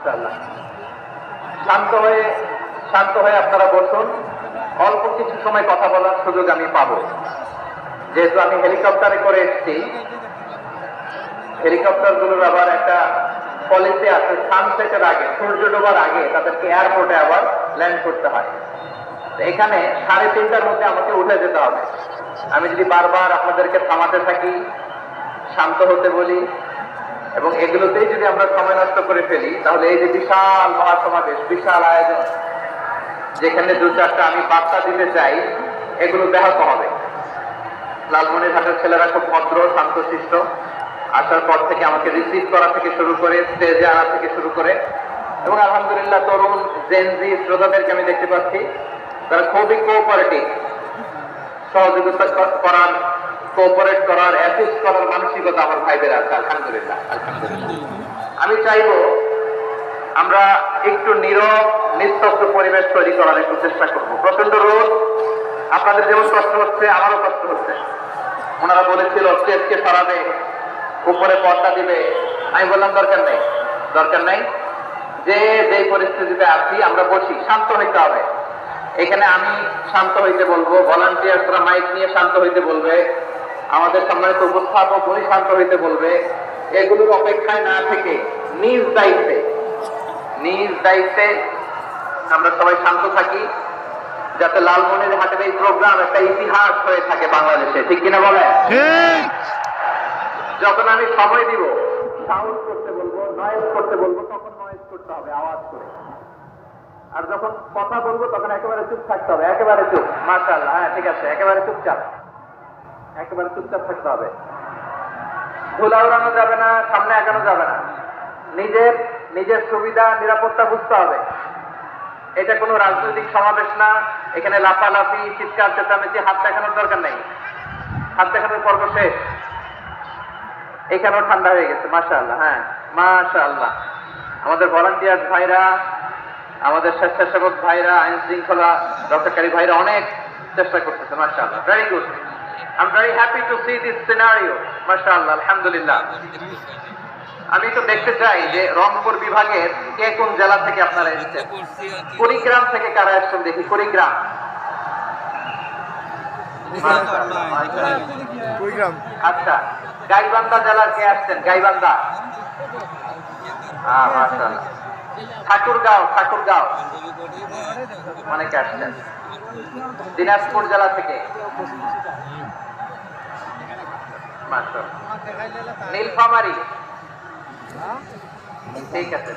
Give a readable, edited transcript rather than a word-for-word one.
ইনশাআল্লাহ। শান্ত হয়ে শান্ত হয়ে আপনারা বসুন। অল্প কিছু সময় কথা বলার সুযোগ আমি পাবো, যেহেতু আমি হেলিকপ্টারে করে এসেছি। হেলিকপ্টার গুলোর আবার একটা পলিসি আছে, সানসেটের আগে, সূর্য ডোবার আগে তাদেরকে এয়ারপোর্টে আবার ল্যান্ড করতে হয়। এখানে 3:30টার মধ্যে আমাকে উঠে যেতে হবে। আমি যদি বারবার আপনাদেরকে থামাতে থাকি, শান্ত হতে বলি এবং এগুলোতেই যদি আমরা সময় নষ্ট করে ফেলি, তাহলে এই যে বিশাল মহাসমাবেশ, বিশাল আয়োজন, যেখানে 2-4টা আমি বার্তা দিতে চাই, এগুলো ব্যাহত হবে। লালমনিরহাটের ছেলেরা খুব ভদ্র, শান্তশিষ্ট। আসার পর থেকে আমাকে রিসিভ করা থেকে শুরু করে, স্টেজে আনা থেকে শুরু করে, এবং আলহামদুলিল্লাহ তরুণ জেনজি শ্রোতাদেরকে আমি দেখতে পাচ্ছি, তারা খুবই কোঅপারেটিভ। সহযোগিতা করার, কোঅপারেট করার, অ্যাসিস্ট করার মানসিকতা আমার ভাইদের আছে। আলহামদুলিল্লাহ। আমি চাইবো আমরা একটু নীরব, নিস্তব্ধ পরিবেশ তৈরি করার একটু চেষ্টা করবো। প্রচন্ড রোদ, আপনাদের যেমন কষ্ট হচ্ছে, আমারও কষ্ট হচ্ছে। ওনারা বলেছিল স্টেজকে সরাবে, উপরে পর্দা দিবে। আমি বললাম দরকার নেই, দরকার নেই। যে পরিস্থিতিতে আছি আমরা বসি, শান্ত হইতে হবে। এখানে আমি শান্ত হইতে বলবো, ভলান্টিয়ার্সরা মাইক নিয়ে শান্ত হইতে বলবে, আমাদের সম্মানিত উপস্থাপক উনি শান্ত হইতে বলবে। এগুলোর অপেক্ষায় না থেকে নিজ দায়িত্বে আমরা সবাই শান্ত থাকি, যাতে লালমনিরহাটের এই প্রোগ্রাম একটা ইতিহাস হয়ে থাকে বাংলাদেশে। ঠিক কিনা বলে? যখন আমি সময় দিব, সাউন্ড করতে বলবো, নয়েজ করতে বলবো, তখন নয়েজ করতে হবে আওয়াজ করে। আর যখন কথা বলবো তখন একেবারে চুপ থাকতে হবে, একেবারে চুপ। মাশাআল্লাহ, হ্যাঁ ঠিক আছে, একেবারে চুপচাপ, একেবারে চুপচাপ থাকতে হবে। ধুলা উড়ানো যাবে না, সামনে এগানো যাবে না। নিজের সুবিধা, নিরাপত্তা বুঝতে হবে। এটা কোনো রাজনৈতিক সমাবেশ না। এখানে লাফালাফি, চিৎকার চেঁচামেচি, হাত দেখানোর দরকার নেই। হাত দেখানোর পর্ব শেষ। এখানেও ঠান্ডা হয়ে গেছে। মাশাআল্লাহ, হ্যাঁ মাশাআল্লাহ। আমাদের ভলান্টিয়ার ভাইরা, আমাদের স্বেচ্ছাসেবক ভাইরা, আইন শৃঙ্খলা রক্ষাকারী ভাইরা অনেক চেষ্টা করতেছে। মাশাআল্লাহ, very good. I am very happy to C this scenario. মাশাআল্লাহ, আলহামদুলিল্লাহ। আমি তো দেখতে চাই যে রংপুর বিভাগের কে কোন জেলা থেকে আপনারা এসেছেন। কুড়িগ্রাম থেকে কারা এসেছেন দেখি। কুড়িগ্রাম, আচ্ছা। গাইবান্ধা জেলার কে আসছেন? গাইবান্ধা, মাশাআল্লাহ। ঠাকুরগাঁও অনেকে আসছেন। দিনাজপুর জেলা থেকে, মাশাআল্লাহ। নীলফামারী, ঠিক আছে।